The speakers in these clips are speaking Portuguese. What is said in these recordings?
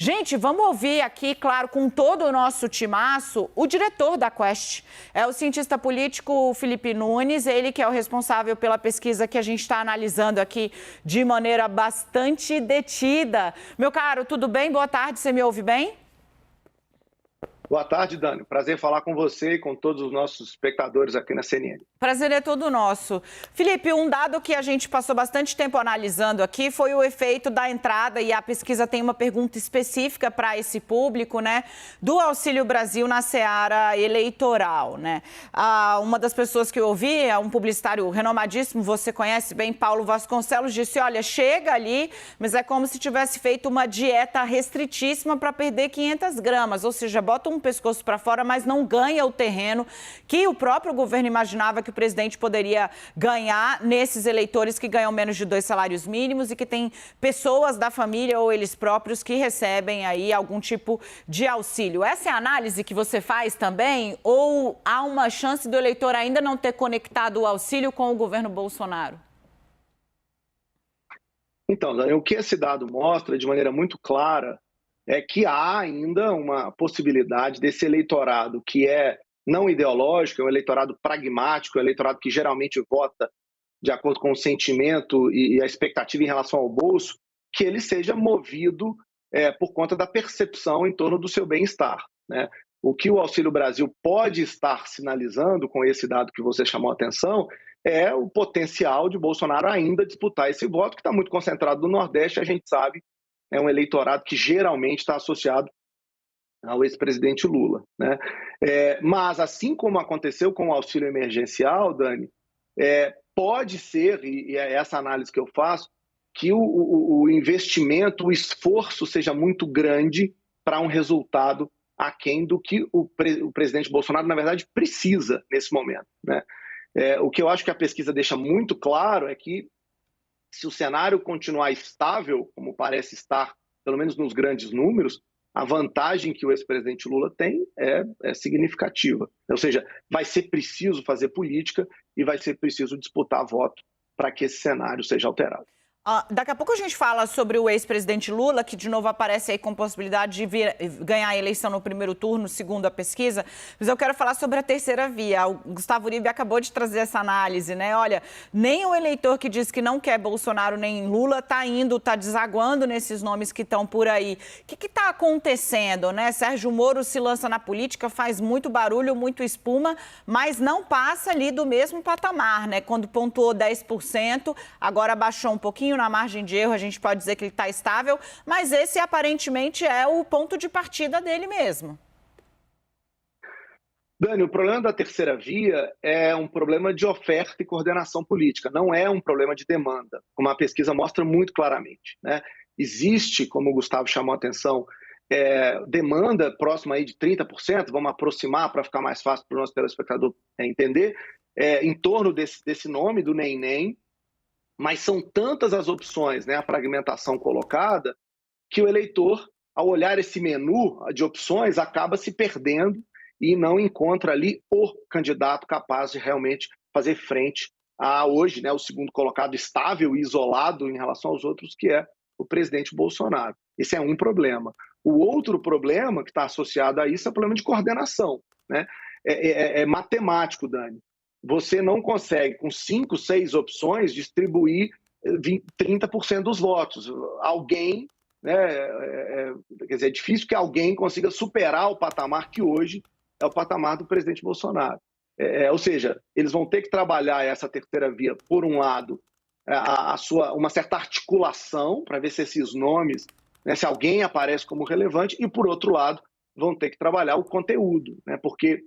Gente, vamos ouvir aqui, claro, com todo o nosso timaço, o diretor da Quest. É o cientista político Felipe Nunes, ele que é o responsável pela pesquisa que a gente está analisando aqui de maneira bastante detida. Meu caro, tudo bem? Boa tarde, você me ouve bem? Boa tarde, Dani. Prazer falar com você e com todos os nossos espectadores aqui na CNN. Prazer é todo nosso. Felipe, um dado que a gente passou bastante tempo analisando aqui foi o efeito da entrada, e a pesquisa tem uma pergunta específica para esse público, né, do Auxílio Brasil na seara eleitoral, né? Uma das pessoas que eu ouvi, é um publicitário renomadíssimo, você conhece bem, Paulo Vasconcelos, disse, olha, chega ali, mas é como se tivesse feito uma dieta restritíssima para perder 500 gramas, ou seja, bota um pescoço para fora, mas não ganha o terreno que o próprio governo imaginava que o presidente poderia ganhar nesses eleitores que ganham menos de 2 salários mínimos e que tem pessoas da família ou eles próprios que recebem aí algum tipo de auxílio. Essa é a análise que você faz também? Ou há uma chance do eleitor ainda não ter conectado o auxílio com o governo Bolsonaro? Então, Dani, o que esse dado mostra de maneira muito clara é que há ainda uma possibilidade desse eleitorado que é não ideológico, é um eleitorado pragmático, é um eleitorado que geralmente vota de acordo com o sentimento e a expectativa em relação ao bolso, que ele seja movido por conta da percepção em torno do seu bem-estar, né? O que o Auxílio Brasil pode estar sinalizando com esse dado que você chamou a atenção é o potencial de Bolsonaro ainda disputar esse voto, que está muito concentrado no Nordeste, a gente sabe, é um eleitorado que geralmente está associado ao ex-presidente Lula, né? Mas, assim como aconteceu com o auxílio emergencial, Dani, pode ser, e é essa análise que eu faço, que o investimento, o esforço seja muito grande para um resultado aquém do que o presidente Bolsonaro, na verdade, precisa nesse momento, né? O que eu acho que a pesquisa deixa muito claro é que, se o cenário continuar estável, como parece estar, pelo menos nos grandes números, a vantagem que o ex-presidente Lula tem é significativa. Ou seja, vai ser preciso fazer política e vai ser preciso disputar voto para que esse cenário seja alterado. Daqui a pouco a gente fala sobre o ex-presidente Lula, que de novo aparece aí com possibilidade de ganhar a eleição no primeiro turno, segundo a pesquisa. Mas eu quero falar sobre a terceira via. O Gustavo Uribe acabou de trazer essa análise, né? Olha, nem o eleitor que diz que não quer Bolsonaro nem Lula está desaguando nesses nomes que estão por aí. O que está acontecendo, né? Sérgio Moro se lança na política, faz muito barulho, muito espuma, mas não passa ali do mesmo patamar, né? Quando pontuou 10%, agora baixou um pouquinho. Na margem de erro, a gente pode dizer que ele está estável, mas esse aparentemente é o ponto de partida dele mesmo. Dani, o problema da terceira via é um problema de oferta e coordenação política, não é um problema de demanda, como a pesquisa mostra muito claramente, né? Existe, como o Gustavo chamou a atenção, demanda próxima aí de 30%, vamos aproximar para ficar mais fácil para o nosso telespectador entender, em torno desse nome do nem-nem. Mas são tantas as opções, né, a fragmentação colocada, que o eleitor, ao olhar esse menu de opções, acaba se perdendo e não encontra ali o candidato capaz de realmente fazer frente a hoje, né, o segundo colocado estável e isolado em relação aos outros, que é o presidente Bolsonaro. Esse é um problema. O outro problema que está associado a isso é o problema de coordenação, né? É matemático, Dani. Você não consegue, com 5, 6 opções, distribuir 30% dos votos. Alguém, né, quer dizer, é difícil que alguém consiga superar o patamar que hoje é o patamar do presidente Bolsonaro. Ou seja, eles vão ter que trabalhar essa terceira via, por um lado, uma certa articulação para ver se esses nomes, né, se alguém aparece como relevante, e, por outro lado, vão ter que trabalhar o conteúdo, né, porque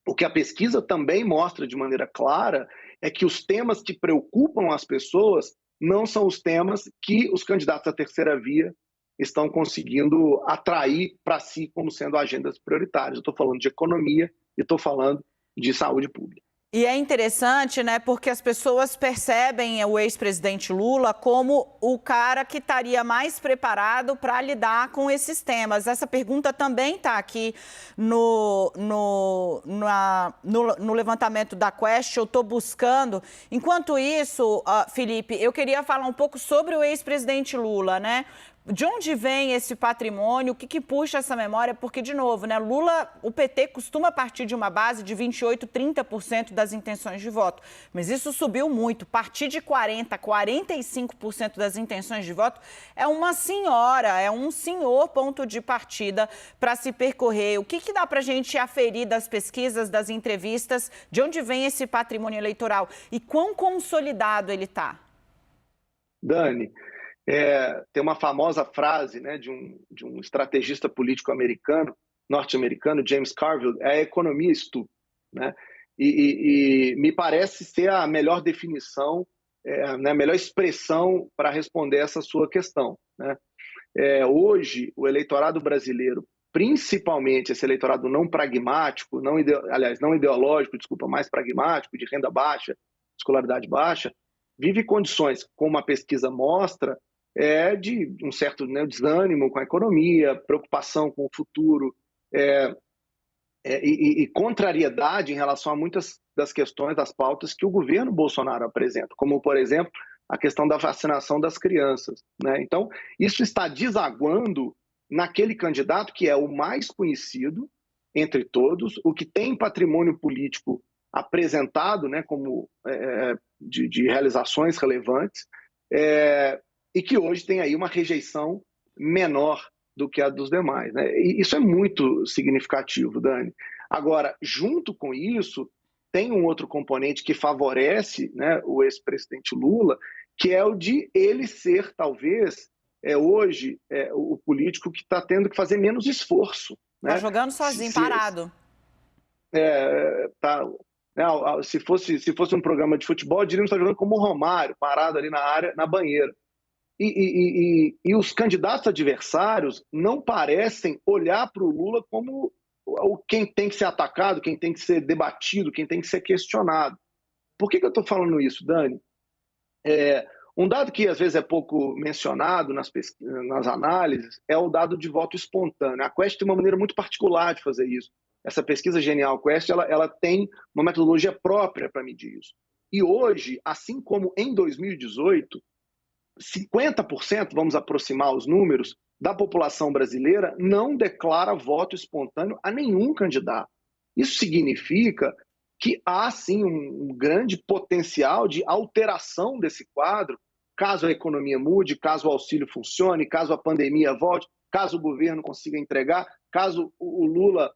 o que a pesquisa também mostra de maneira clara é que os temas que preocupam as pessoas não são os temas que os candidatos à terceira via estão conseguindo atrair para si como sendo agendas prioritárias. Eu estou falando de economia e estou falando de saúde pública. E é interessante, né, porque as pessoas percebem o ex-presidente Lula como o cara que estaria mais preparado para lidar com esses temas. Essa pergunta também está aqui no levantamento da Quest, eu estou buscando. Enquanto isso, Felipe, eu queria falar um pouco sobre o ex-presidente Lula, né? De onde vem esse patrimônio? O que puxa essa memória? Porque, de novo, né, Lula, o PT costuma partir de uma base de 28%, 30% das intenções de voto. Mas isso subiu muito. Partir de 40%, 45% das intenções de voto é uma senhora, é um senhor ponto de partida para se percorrer. O que dá para a gente aferir das pesquisas, das entrevistas? De onde vem esse patrimônio eleitoral? E quão consolidado ele está? Dani, tem uma famosa frase, né, de um estrategista político norte-americano, James Carville, é a economia estúpida, né? E me parece ser a melhor definição, né, a melhor expressão para responder essa sua questão, né? Hoje, o eleitorado brasileiro, principalmente esse eleitorado não pragmático, não ideológico, mais pragmático, de renda baixa, escolaridade baixa, vive condições, como a pesquisa mostra, de um certo, né, desânimo com a economia, preocupação com o futuro e contrariedade em relação a muitas das questões, das pautas que o governo Bolsonaro apresenta, como, por exemplo, a questão da vacinação das crianças, né? Então, isso está desaguando naquele candidato que é o mais conhecido entre todos, o que tem patrimônio político apresentado, né, como de realizações relevantes, e que hoje tem aí uma rejeição menor do que a dos demais, né? E isso é muito significativo, Dani. Agora, junto com isso, tem um outro componente que favorece, né, o ex-presidente Lula, que é o de ele ser, talvez, hoje, o político que está tendo que fazer menos esforço. Está, né, jogando sozinho, parado. Se fosse um programa de futebol, diríamos que está jogando como o Romário, parado ali na área, na banheira. E os candidatos adversários não parecem olhar para o Lula como quem tem que ser atacado, quem tem que ser debatido, quem tem que ser questionado. Por que eu estou falando isso, Dani? Um dado que às vezes é pouco mencionado nas análises é o dado de voto espontâneo. A Quest tem uma maneira muito particular de fazer isso. Essa pesquisa Genial Quest, ela tem uma metodologia própria para medir isso. E hoje, assim como em 2018, 50%, vamos aproximar os números, da população brasileira não declara voto espontâneo a nenhum candidato. Isso significa que há, sim, um grande potencial de alteração desse quadro, caso a economia mude, caso o auxílio funcione, caso a pandemia volte, caso o governo consiga entregar, caso o Lula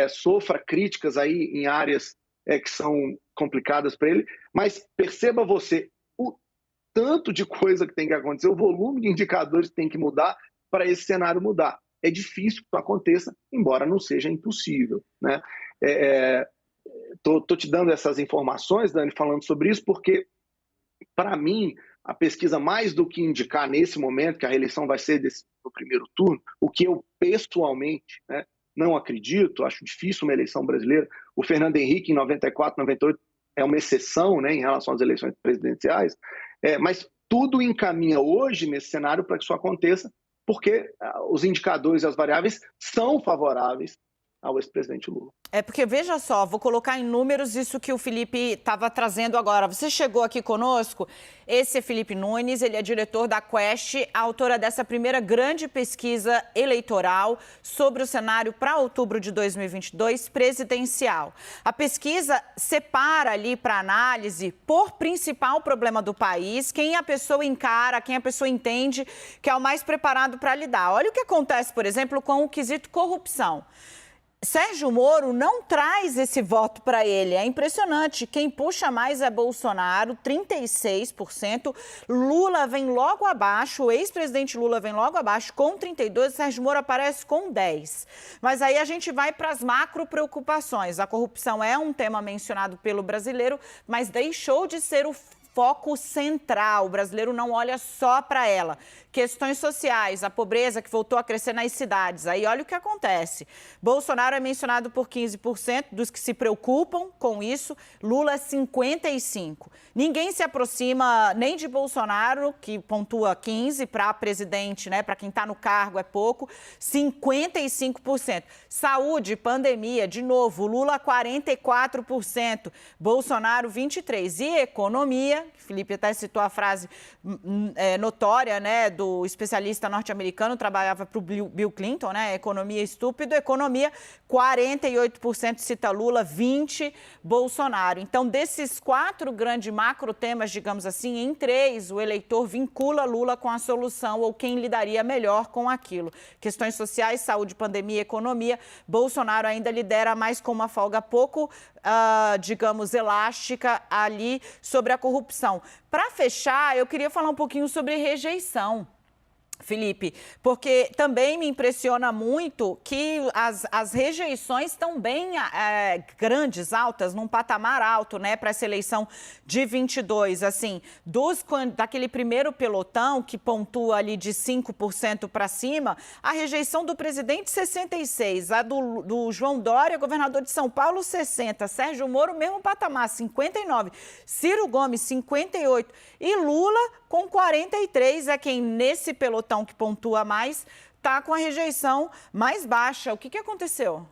sofra críticas aí em áreas que são complicadas para ele. Mas perceba você, o tanto de coisa que tem que acontecer, o volume de indicadores que tem que mudar para esse cenário mudar. É difícil que isso aconteça, embora não seja impossível, né? Tô te dando essas informações, Dani, falando sobre isso, porque, para mim, a pesquisa, mais do que indicar nesse momento que a reeleição vai ser no primeiro turno, o que eu pessoalmente, né, não acredito, acho difícil uma eleição brasileira. O Fernando Henrique, em 94, 98, é uma exceção, né, em relação às eleições presidenciais, mas tudo encaminha hoje nesse cenário para que isso aconteça, porque os indicadores e as variáveis são favoráveis ao ex-presidente Lula. Porque, veja só, vou colocar em números isso que o Felipe estava trazendo agora. Você chegou aqui conosco, esse é Felipe Nunes, ele é diretor da Quest, autora dessa primeira grande pesquisa eleitoral sobre o cenário para outubro de 2022 presidencial. A pesquisa separa ali para análise por principal problema do país, quem a pessoa encara, quem a pessoa entende que é o mais preparado para lidar. Olha o que acontece, por exemplo, com o quesito corrupção. Sérgio Moro não traz esse voto para ele. É impressionante. Quem puxa mais é Bolsonaro, 36%. Lula vem logo abaixo, o ex-presidente Lula vem logo abaixo com 32%. Sérgio Moro aparece com 10%. Mas aí a gente vai para as macro preocupações. A corrupção é um tema mencionado pelo brasileiro, mas deixou de ser o foco central. O brasileiro não olha só para ela. Questões sociais, a pobreza que voltou a crescer nas cidades. Aí olha o que acontece. Bolsonaro é mencionado por 15% dos que se preocupam com isso. Lula, 55%. Ninguém se aproxima nem de Bolsonaro, que pontua 15% para presidente, né? Para quem está no cargo é pouco, 55%. Saúde, pandemia, de novo, Lula 44%, Bolsonaro 23%. E economia, Felipe até citou a frase notória, né, do especialista norte-americano, trabalhava para o Bill Clinton, né, economia estúpido, economia 48% cita Lula, 20% Bolsonaro. Então, desses 4 grandes macro temas, digamos assim, em 3, o eleitor vincula Lula com a solução ou quem lidaria melhor com aquilo. Questões sociais, saúde, pandemia, economia, Bolsonaro ainda lidera mais com uma folga pouco, digamos, elástica ali sobre a corrupção. Para fechar, eu queria falar um pouquinho sobre rejeição, Felipe, porque também me impressiona muito que as rejeições estão bem grandes, altas, num patamar alto, né, para essa eleição de 22, assim, daquele primeiro pelotão que pontua ali de 5% para cima, a rejeição do presidente 66%, a do João Dória, governador de São Paulo 60%, Sérgio Moro, mesmo patamar, 59%, Ciro Gomes 58% e Lula com 43%, é quem nesse pelotão que pontua mais, está com a rejeição mais baixa. O que aconteceu?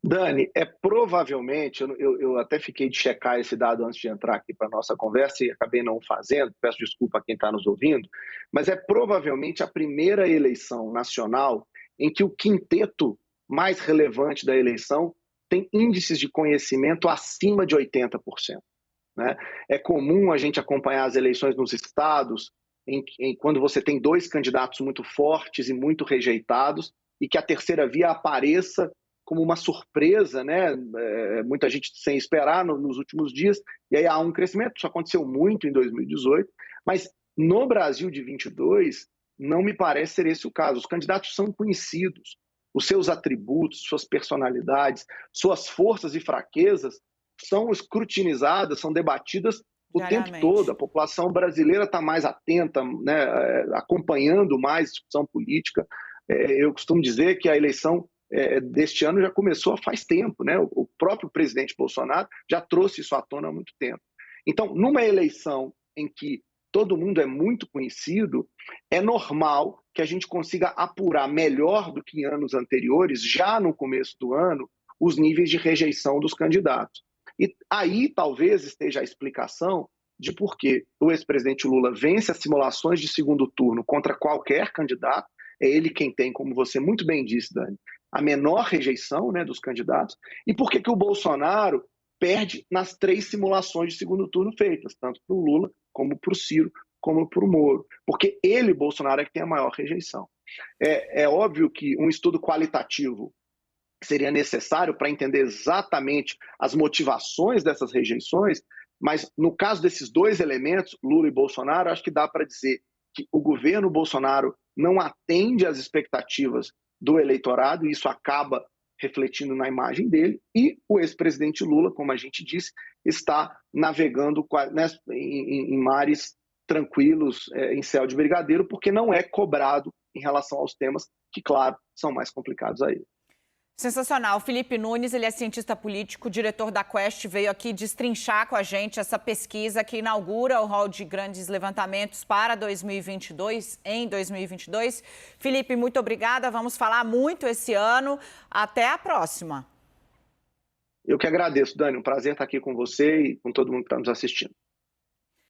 Dani, provavelmente, eu até fiquei de checar esse dado antes de entrar aqui para a nossa conversa e acabei não fazendo, peço desculpa a quem está nos ouvindo, mas é provavelmente a primeira eleição nacional em que o quinteto mais relevante da eleição tem índices de conhecimento acima de 80%. Né? É comum a gente acompanhar as eleições nos estados quando você tem 2 candidatos muito fortes e muito rejeitados e que a terceira via apareça como uma surpresa, né? Muita gente sem esperar nos últimos dias, e aí há um crescimento. Isso aconteceu muito em 2018, mas no Brasil de 22 não me parece ser esse o caso. Os candidatos são conhecidos, os seus atributos, suas personalidades, suas forças e fraquezas são escrutinizadas, são debatidas o tempo todo. A população brasileira está mais atenta, né, acompanhando mais a discussão política. Eu costumo dizer que a eleição deste ano já começou faz tempo, né? O próprio presidente Bolsonaro já trouxe isso à tona há muito tempo. Então, numa eleição em que todo mundo é muito conhecido, é normal que a gente consiga apurar melhor do que em anos anteriores, já no começo do ano, os níveis de rejeição dos candidatos. E aí talvez esteja a explicação de por que o ex-presidente Lula vence as simulações de segundo turno contra qualquer candidato. É ele quem tem, como você muito bem disse, Dani, a menor rejeição, né, dos candidatos. E por que o Bolsonaro perde nas 3 simulações de segundo turno feitas, tanto para o Lula, como para o Ciro, como para o Moro. Porque ele, Bolsonaro, é que tem a maior rejeição. É óbvio que um estudo qualitativo seria necessário para entender exatamente as motivações dessas rejeições, mas no caso desses 2 elementos, Lula e Bolsonaro, acho que dá para dizer que o governo Bolsonaro não atende às expectativas do eleitorado, e isso acaba refletindo na imagem dele, e o ex-presidente Lula, como a gente disse, está navegando em mares tranquilos, em céu de brigadeiro, porque não é cobrado em relação aos temas que, claro, são mais complicados a ele. Sensacional. Felipe Nunes, ele é cientista político, diretor da Quest, veio aqui destrinchar com a gente essa pesquisa que inaugura o rol de grandes levantamentos para 2022, em 2022. Felipe, muito obrigada. Vamos falar muito esse ano. Até a próxima. Eu que agradeço, Dani. Um prazer estar aqui com você e com todo mundo que está nos assistindo.